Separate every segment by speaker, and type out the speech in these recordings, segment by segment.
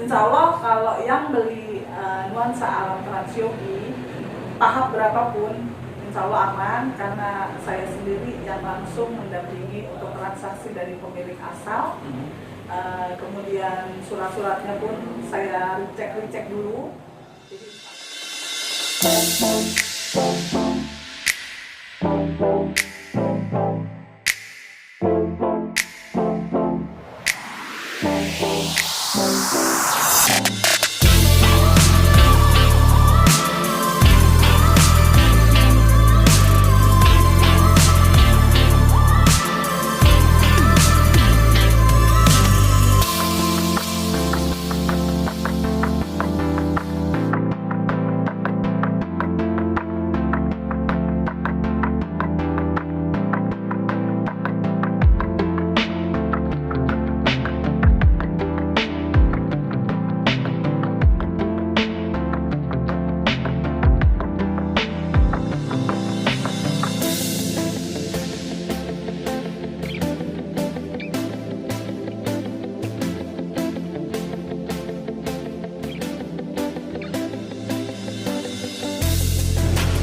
Speaker 1: Insya Allah kalau yang beli nuansa alam Transyogi tahap berapapun Insya Allah aman, karena saya sendiri yang langsung mendampingi untuk transaksi dari pemilik asal. Kemudian surat-suratnya pun saya cek dulu.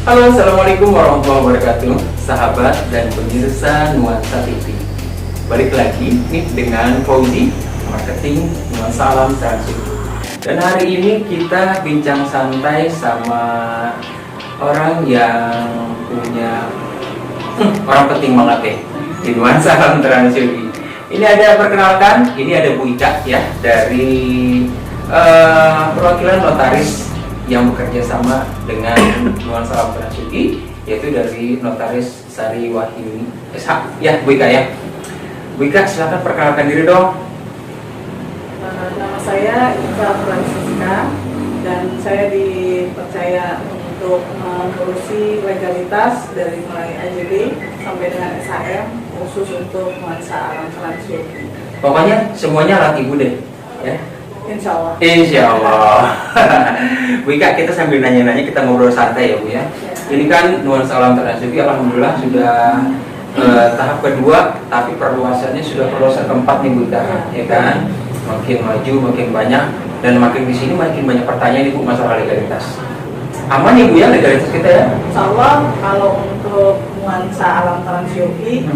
Speaker 2: Halo, assalamualaikum warahmatullahi wabarakatuh, sahabat dan pemirsa Nuansa TV. Balik lagi nih dengan Fauzi, marketing Nuansa Alam Transyogi. Dan hari ini kita bincang santai sama orang yang punya orang penting banget ya di Nuansa Alam Transyogi. Ini ada perkenalkan, ini ada Bu Ika ya dari perwakilan notaris yang bekerja sama dengan Nuansa Alam Transyogi, yaitu dari Notaris Sari Wahyuni SH. Ya, Bu Ika ya. Bu Ika, silakan perkenalkan diri dong.
Speaker 1: Nama saya Ika Francisca dan saya dipercaya untuk mengurusi legalitas dari mulai AJB sampai dengan SHM khusus untuk Nuansa Alam Transyogi.
Speaker 2: Pokoknya semuanya alat ibu deh, ya.
Speaker 1: Insya Allah.
Speaker 2: Insya Allah. Bu Ika, kita sambil nanya-nanya, kita ngobrol santai ya Bu ya. Ini kan Nuansa Alam Transyogi alhamdulillah sudah tahap kedua, tapi perluasannya sudah perluasan keempat nih Bu Ika, ya kan? Makin maju, makin banyak, dan makin di sini makin banyak pertanyaan nih Bu masalah legalitas. Aman ya Bu ya legalitas kita ya?
Speaker 1: Insya Allah kalau untuk Nuansa Alam Transyogi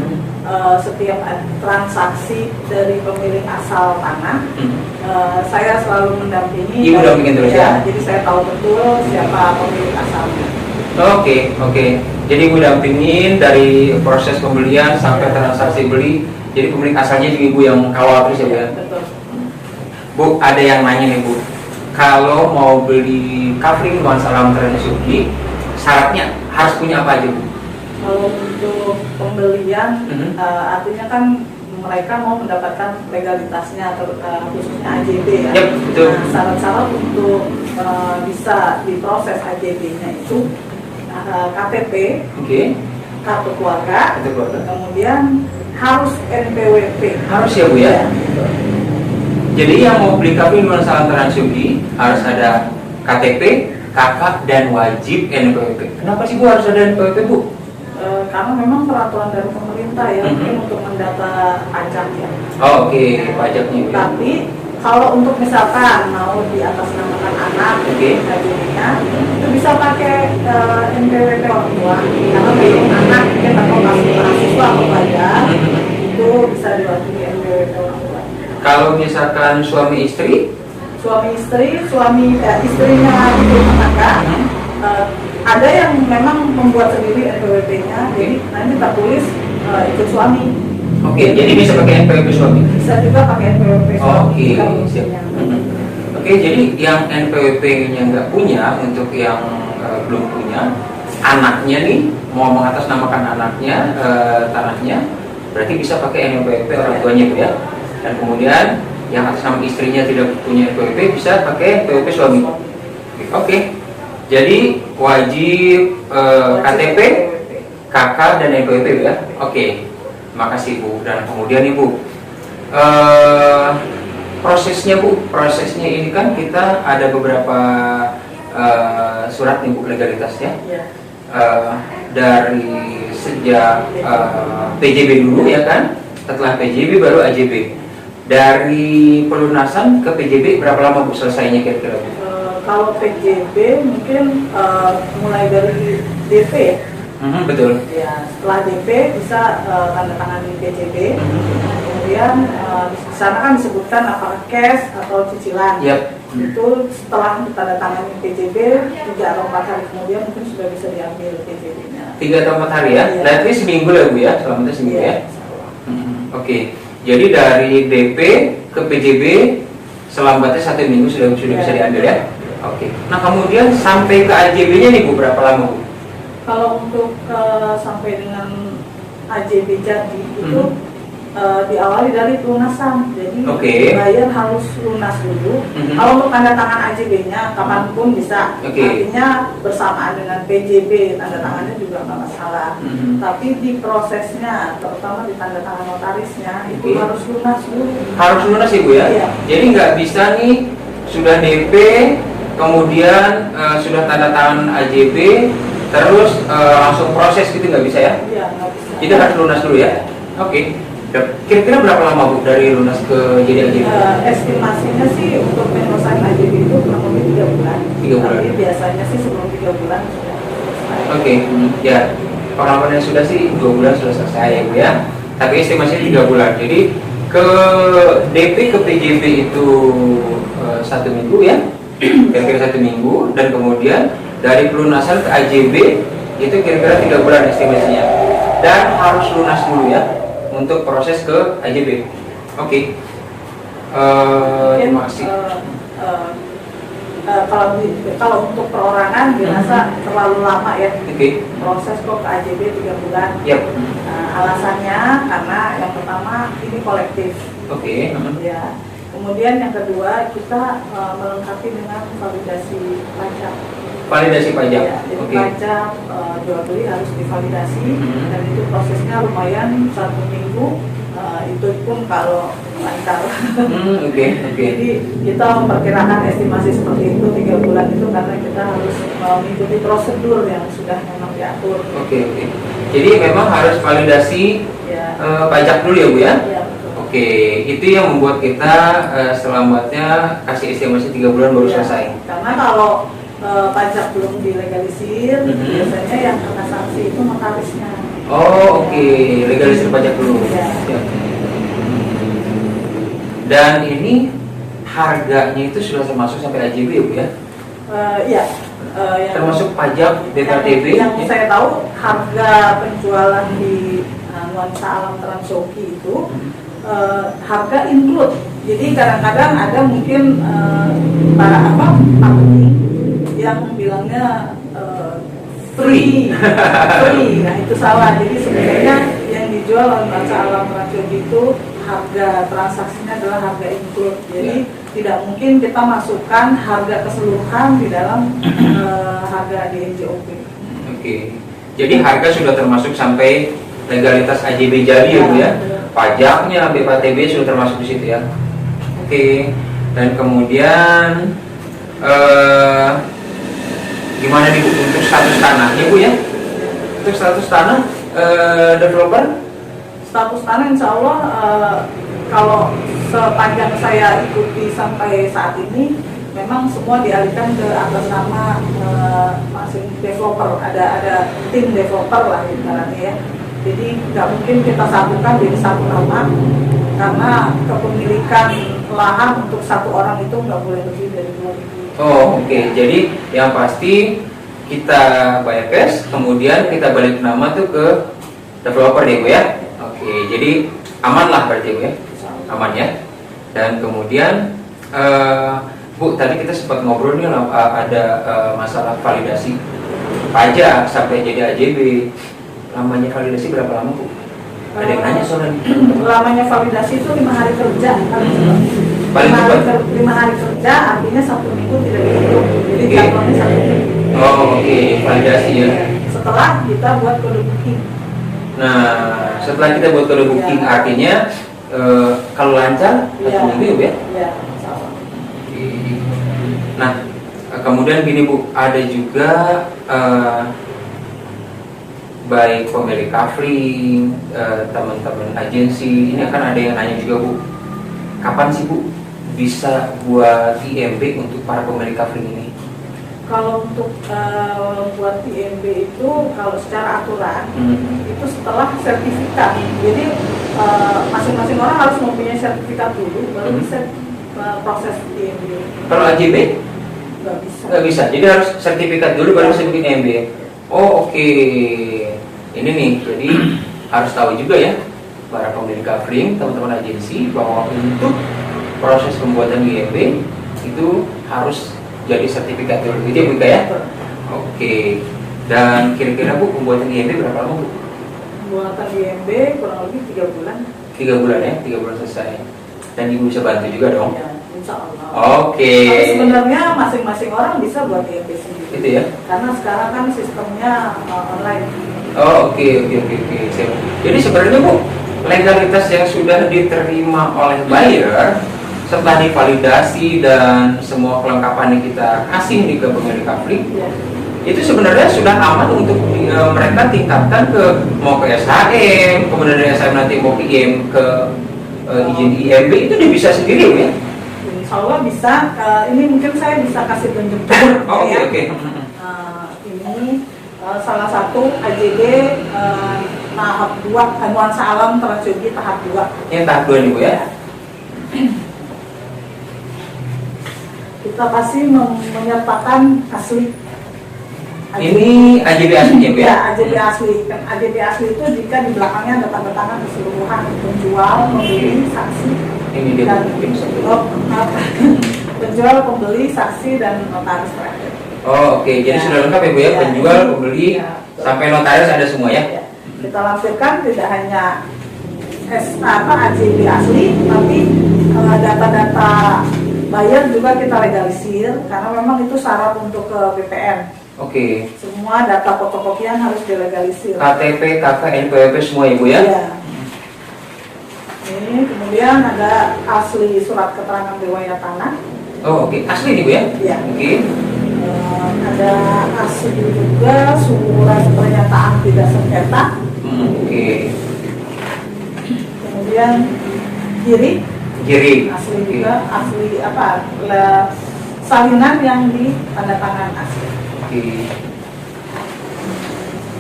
Speaker 1: setiap transaksi dari pemilik asal tanah saya selalu mendampingi.
Speaker 2: Ibu dampingin terus ya?
Speaker 1: Jadi saya tahu betul siapa pemilik asalnya.
Speaker 2: Oke. Jadi Ibu dampingin dari proses pembelian sampai transaksi beli. Jadi pemilik asalnya juga Ibu yang kawal terus ya Bu ya?
Speaker 1: Betul.
Speaker 2: Bu, ada yang nanya nih Bu, kalau mau beli kafling Nuansa Alam Transyogi, syaratnya harus punya apa aja Bu?
Speaker 1: Kalau untuk pembelian artinya kan mereka mau mendapatkan legalitasnya atau khususnya AJB ya.
Speaker 2: Yep, betul.
Speaker 1: Nah, syarat-syarat untuk bisa diproses AJB-nya itu KTP, kartu keluarga, kemudian harus NPWP.
Speaker 2: Harus ya Bu ya? Jadi yang mau beli kafling Nuansa Alam Transyogi harus ada KTP, KK, dan wajib NPWP. Kenapa sih Bu harus ada NPWP Bu?
Speaker 1: Karena memang peraturan dari pemerintah ya, mungkin untuk mendata pajak ya.
Speaker 2: Oke, pajaknya Bu.
Speaker 1: Tapi kalau untuk misalkan mau di atas namakan anak, AJB-nya itu bisa pakai NPWP orang tua. Karena belum anak mungkin atau mahasiswa atau pelajar itu bisa diwakili NPWP orang tua.
Speaker 2: Kalau misalkan suami istri,
Speaker 1: istrinya itu tetangga, ada yang memang membuat sendiri NPWP-nya, jadi nanti tertulis ikut suami.
Speaker 2: Oke, jadi bisa pakai NPWP suami?
Speaker 1: Bisa juga pakai NPWP suami.
Speaker 2: Siap. Oke, jadi yang NPWP-nya nggak punya, untuk yang belum punya, anaknya nih mau mengatasnamakan anaknya tanahnya, berarti bisa pakai NPWP orang tuanya Bu ya. Dan kemudian yang atas nama istrinya tidak punya NPWP bisa pakai NPWP suami. Oke. Jadi wajib KTP, KK, dan NPWP ya. Oke. Makasih Bu. Dan kemudian Ibu, prosesnya ini kan kita ada beberapa surat nih Bu legalitasnya. Dari sejak PJB dulu ya kan, setelah PJB baru AJB. Dari pelunasan ke PJB berapa lama Bu selesainya kira-kira Bu?
Speaker 1: Kalau PJB mungkin mulai dari DP ya.
Speaker 2: Betul.
Speaker 1: Ya, setelah DP bisa tanda tangani PJB. Kemudian di sana kan disebutkan apakah cash atau cicilan.
Speaker 2: Yap.
Speaker 1: Itu setelah ditandatangani PJB 3 atau 4 hari kemudian mungkin sudah bisa diambil PJB-nya.
Speaker 2: 3 atau 4 hari ya?
Speaker 1: Iya.
Speaker 2: Berarti seminggu lah Bu ya? Selamatnya seminggu
Speaker 1: Iya,
Speaker 2: ya? Oke. Jadi dari DP ke PJB selambatnya 1 minggu sudah
Speaker 1: Iya.
Speaker 2: bisa diambil ya? Oke. Nah kemudian sampai ke AJB-nya nih Bu berapa lama Bu?
Speaker 1: Kalau untuk sampai dengan AJB jadi itu diawali dari pelunasan, jadi bayar harus lunas dulu. Kalau untuk tanda tangan AJB-nya kapanpun bisa, artinya bersamaan dengan PJB tanda tangannya juga nggak masalah. Tapi di prosesnya, terutama di tanda tangan notarisnya itu harus lunas dulu. Harus lunas Ibu ya? Iya.
Speaker 2: Jadi nggak bisa nih sudah DP, kemudian sudah tanda tangan AJB, terus langsung proses gitu nggak bisa ya?
Speaker 1: Iya, nggak bisa.
Speaker 2: Jadi harus lunas dulu ya? Oke. Kira-kira berapa lama Bu dari lunas ke jadi AJB?
Speaker 1: Estimasinya sih untuk penyelesaian AJB itu kurang lebih 3 bulan.
Speaker 2: 3 bulan.
Speaker 1: Tapi biasanya sih sebelum 3 bulan sudah selesai.
Speaker 2: Oke. Ya. Pengalaman yang sudah sih 2 bulan sudah selesai ya Bu ya. Tapi estimasinya 3 bulan. Jadi ke DP ke PJB itu 1 minggu ya. Kira-kira 1 minggu, dan kemudian dari pelunasan ke AJB itu kira-kira 3 bulan estimasinya, dan harus lunas dulu ya untuk proses ke AJB. Oke. Terima kasih.
Speaker 1: Kalau untuk perorangan dirasa terlalu lama ya. Proses kok ke AJB 3 bulan.
Speaker 2: Yep.
Speaker 1: Alasannya karena yang pertama ini kolektif. Ya. Kemudian yang kedua kita melengkapi dengan validasi pajak.
Speaker 2: Validasi pajak.
Speaker 1: Ya, jadi pajak jual beli harus divalidasi, dan itu prosesnya lumayan 1 minggu. Itu pun kalau lancar. Jadi kita memperkirakan estimasi seperti itu 3 bulan itu karena kita harus mengikuti prosedur yang sudah memang diatur.
Speaker 2: Jadi memang harus validasi pajak dulu ya Bu ya?
Speaker 1: Ya.
Speaker 2: Itu yang membuat kita selamatnya kasih estimasi 3 bulan baru selesai.
Speaker 1: Karena kalau pajak belum dilegalisir, biasanya yang kena sanksi itu notarisnya.
Speaker 2: Legalisir pajak dulu. Dan ini harganya itu sudah termasuk sampai AJB ya Bu ya?
Speaker 1: Iya.
Speaker 2: Termasuk pajak BPTB.
Speaker 1: Yang saya tahu harga penjualan di Nuansa Alam Transyogi itu harga include. Jadi kadang-kadang ada mungkin para marketing yang bilangnya free. Nah itu salah. Jadi sebenarnya yang dijual oleh Nuansa Alam Transyogi itu harga transaksinya adalah harga include. Jadi tidak mungkin kita masukkan harga keseluruhan di dalam harga di NJOP.
Speaker 2: Jadi harga sudah termasuk sampai legalitas AJB jadi ya Bu ya? Pajaknya BPTB sudah termasuk di situ ya. Dan kemudian gimana nih Bu untuk status tanahnya Bu ya? Untuk status tanah developer?
Speaker 1: Status tanah insya Allah kalau sepanjang saya ikuti sampai saat ini memang semua dialihkan ke atas nama masing developer. Ada tim developer lah ibaratnya ya. Jadi nggak mungkin kita satukan jadi satu nama, karena kepemilikan lahan untuk satu orang itu nggak boleh lebih dari 2.000.
Speaker 2: Jadi yang pasti kita bayar cash, kemudian kita balik nama tuh ke developer deh Bu ya. Jadi aman lah berarti Bu ya, aman ya. Dan kemudian Bu tadi kita sempat ngobrol nih ada masalah validasi pajak sampai jadi AJB. Lamanya validasi berapa lama Bu? Ada yang nanya soalnya.
Speaker 1: Lamanya validasi itu 5 hari kerja. 5 hari kerja artinya 1 minggu tidak dihitung. Jadi jadwalnya 1 minggu.
Speaker 2: Validasi ya.
Speaker 1: Setelah kita buat kode booking.
Speaker 2: Nah, setelah kita buat kode booking artinya kalau lancar 1 minggu ya?
Speaker 1: Iya, sama.
Speaker 2: Nah, kemudian gini Bu, ada juga baik pemilik kafling, teman-teman agensi, ini akan ada yang nanya juga Bu. kapan sih Bu bisa buat IMB untuk para pemilik kafling ini?
Speaker 1: Kalau untuk buat IMB itu kalau secara aturan itu setelah sertifikat. Jadi masing-masing orang harus mempunyai sertifikat dulu baru bisa proses IMB.
Speaker 2: Kalau AJB?
Speaker 1: Nggak bisa.
Speaker 2: Nggak bisa. Jadi harus sertifikat dulu baru bisa bikin IMB. Oh oke. Ini nih. Jadi harus tahu juga ya para pemilik kafling, teman-teman agensi bahwa untuk proses pembuatan IMB itu harus jadi sertifikat dulu, gitu ya Bu Ika ya? Oke. Dan kira-kira Bu pembuatan IMB berapa lama Bu?
Speaker 1: Pembuatan IMB kurang lebih 3 bulan.
Speaker 2: 3 bulan ya, 3 bulan selesai. Dan Ibu bisa bantu juga dong?
Speaker 1: Ya, insya Allah.
Speaker 2: Oke.
Speaker 1: Tapi sebenarnya masing-masing orang bisa buat IMB sendiri.
Speaker 2: Gitu ya?
Speaker 1: Karena sekarang kan sistemnya online.
Speaker 2: Oh oke. Jadi sebenarnya Bu, legalitas yang sudah diterima oleh buyer setelah divalidasi dan semua kelengkapan yang kita kasih nih ke pemilik kafling,
Speaker 1: Ya.
Speaker 2: itu sebenarnya sudah aman untuk mereka tingkatkan ke mau ke SHM, kemudian dari SHM nanti mau ke IM ke izin IMB itu dia bisa sendiri ya?
Speaker 1: Insya Allah bisa. Ini mungkin saya bisa kasih tunjuk.
Speaker 2: Oh, oke.
Speaker 1: Ini salah satu AJB tahap 2 nuansa alam Transyogi tahap 2.
Speaker 2: Yang tahap 2 nih Bu ya?
Speaker 1: Kita pasti menyertakan asli.
Speaker 2: Ini AJB aslinya Bu ya?
Speaker 1: Ya, AJB asli. Kan AJB asli itu jika di belakangnya ada tanda tangan keseluruhan penjual, pembeli, saksi.
Speaker 2: Ini dia
Speaker 1: dan
Speaker 2: mungkin satu.
Speaker 1: penjual, pembeli, saksi dan notaris terakhir.
Speaker 2: Oh oke, jadi
Speaker 1: Ya.
Speaker 2: sudah lengkap ya Bu ya?
Speaker 1: Ya,
Speaker 2: Penjual,
Speaker 1: ini.
Speaker 2: pembeli,
Speaker 1: Ya, betul.
Speaker 2: sampai notaris ada semua ya?
Speaker 1: Ya. Kita lampirkan tidak hanya AJB asli, tapi data-data buyer juga kita legalisir karena memang itu syarat untuk ke BPN.
Speaker 2: Oke.
Speaker 1: Semua data fotokopian harus dilegalisir.
Speaker 2: KTP, KK, NPWP semua ya Bu ya?
Speaker 1: Iya. Ini kemudian ada asli surat keterangan riwayat tanah.
Speaker 2: Oh oke, asli nih Bu ya?
Speaker 1: Iya.
Speaker 2: Oke.
Speaker 1: Ada asli juga surat pernyataan tidak sengketa.
Speaker 2: Oke.
Speaker 1: Kemudian kiri asli
Speaker 2: Oke.
Speaker 1: juga asli salinan yang di tanda tangan asli.
Speaker 2: Oke.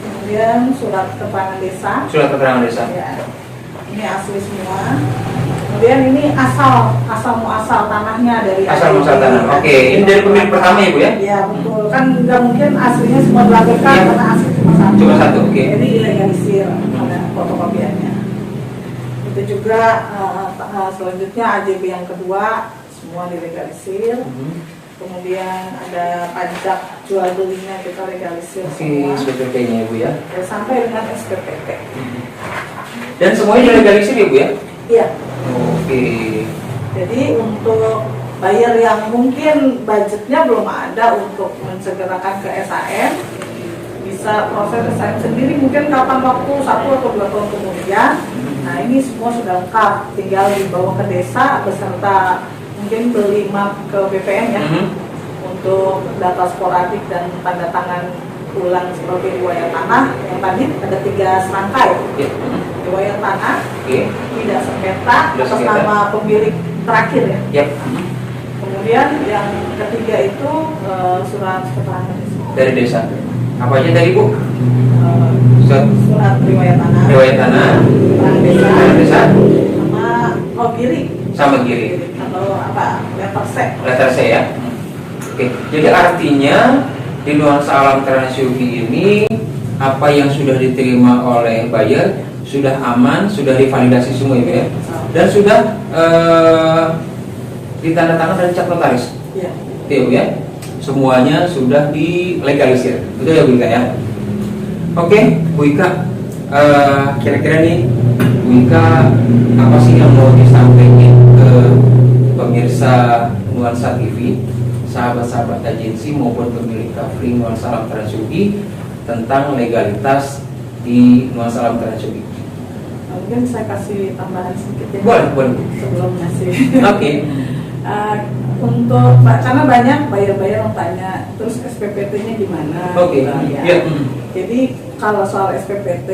Speaker 1: Kemudian surat keterangan desa.
Speaker 2: Surat keterangan desa.
Speaker 1: Ya, ini asli semua. Kemudian ini asal muasal tanahnya dari
Speaker 2: Asal muasal tanah. Oke, ini dari pemilik pertama ya Bu ya?
Speaker 1: Ya betul, kan nggak mungkin aslinya semua dilakukan
Speaker 2: Ya.
Speaker 1: karena asli cuma satu.
Speaker 2: Cuma satu, oke.
Speaker 1: Jadi ilegalisir ada fotokopiannya. Itu juga selanjutnya AJB yang kedua semua dilegalisir. Kemudian ada pajak jual belinya kita legalisir
Speaker 2: Oke,
Speaker 1: semua.
Speaker 2: SPPT-nya ya Bu ya?
Speaker 1: Ya, sampai dengan SPPT.
Speaker 2: Dan semuanya dilegalisir ya Bu ya?
Speaker 1: Iya.
Speaker 2: Oke.
Speaker 1: Jadi untuk buyer yang mungkin budgetnya belum ada untuk mensegerakan ke SAM, bisa proses SAM sendiri mungkin kapan waktu 1 atau 2 tahun kemudian. Nah ini semua sudah lengkap, tinggal dibawa ke desa beserta mungkin beli map ke BPN ya, untuk data sporadik dan tanda tangan ulang seperti riwayat tanah yang tadi ada 3 serangkai.
Speaker 2: Ya.
Speaker 1: Riwayat tanah,
Speaker 2: Oke.
Speaker 1: tidak sengketa,
Speaker 2: Tidak
Speaker 1: atas
Speaker 2: sengketa.
Speaker 1: nama pemilik terakhir ya.
Speaker 2: Yap.
Speaker 1: Kemudian yang ketiga itu surat keterangan desa.
Speaker 2: Dari desa. Apa aja tadi Bu?
Speaker 1: Eh, surat riwayat tanah,
Speaker 2: Riwayat tanah,
Speaker 1: keterangan desa,
Speaker 2: keterangan desa,
Speaker 1: sama giri
Speaker 2: sama kiri.
Speaker 1: atau apa letter C.
Speaker 2: Letter C ya. Oke. Jadi artinya di nuansa alam Transyogi ini apa yang sudah diterima oleh buyer sudah aman, sudah divalidasi semua ya, dan sudah ditandatangan dan cap notaris.
Speaker 1: Ya.
Speaker 2: Itu ya, semuanya sudah dilegalisir. Betul ya Bu Ika ya? Oke, Bu Ika, kira-kira nih Bu Ika apa sih yang mau disampaikan ke pemirsa Nuansa TV, sahabat-sahabat agensi maupun pemilik kafling Nuansa Alam Transyogi tentang legalitas di Nuansa Alam Transyogi?
Speaker 1: Mungkin saya kasih tambahan sedikit ya.
Speaker 2: Boleh.
Speaker 1: Sebelum ngasih.
Speaker 2: Oke.
Speaker 1: Untuk karena banyak buyer-buyer yang tanya, terus SPPT-nya gimana?
Speaker 2: Oke.
Speaker 1: Nah, ya.
Speaker 2: Ya.
Speaker 1: Jadi kalau soal SPPT,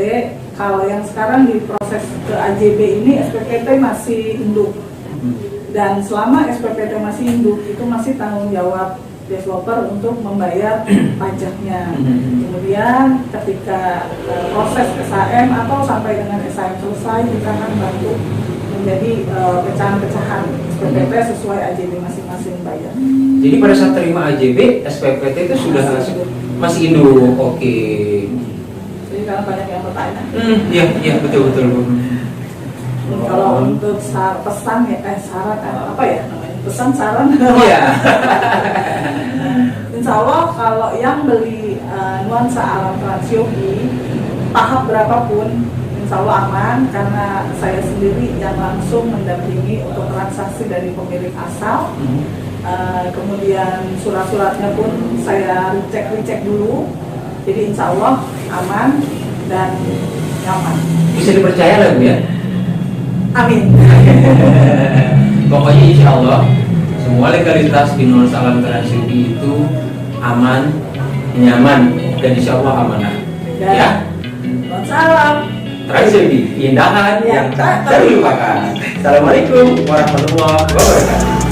Speaker 1: kalau yang sekarang diproses ke AJB ini SPPT masih induk. Dan selama SPPT masih hidup, itu masih tanggung jawab developer untuk membayar pajaknya. Kemudian ketika proses SAM atau sampai dengan SAM selesai, kita akan bantu menjadi pecahan-pecahan SPPT sesuai AJB masing-masing bayar.
Speaker 2: Jadi pada saat terima AJB, SPPT itu sudah masih induk. Oke.
Speaker 1: Jadi karena banyak yang bertanya.
Speaker 2: Iya betul.
Speaker 1: Kalau untuk pesan ya, syarat apa ya namanya? Pesan saran.
Speaker 2: Iya.
Speaker 1: Insya Allah kalau yang beli nuansa alam Transyogi tahap berapapun, insya Allah aman karena saya sendiri yang langsung mendampingi untuk transaksi dari pemilik asal. Kemudian surat-suratnya pun saya cek dulu. Jadi insya Allah aman dan nyaman.
Speaker 2: Bisa dipercaya lah Bu ya?
Speaker 1: Amin.
Speaker 2: Pokoknya insya Allah semua legalitas di nuansa alam Transyogi itu aman, nyaman, dan insya Allah amanah. Ya.
Speaker 1: Nuansa alam
Speaker 2: Transyogi, keindahan yang tak terlupakan. Assalamualaikum warahmatullahi wabarakatuh.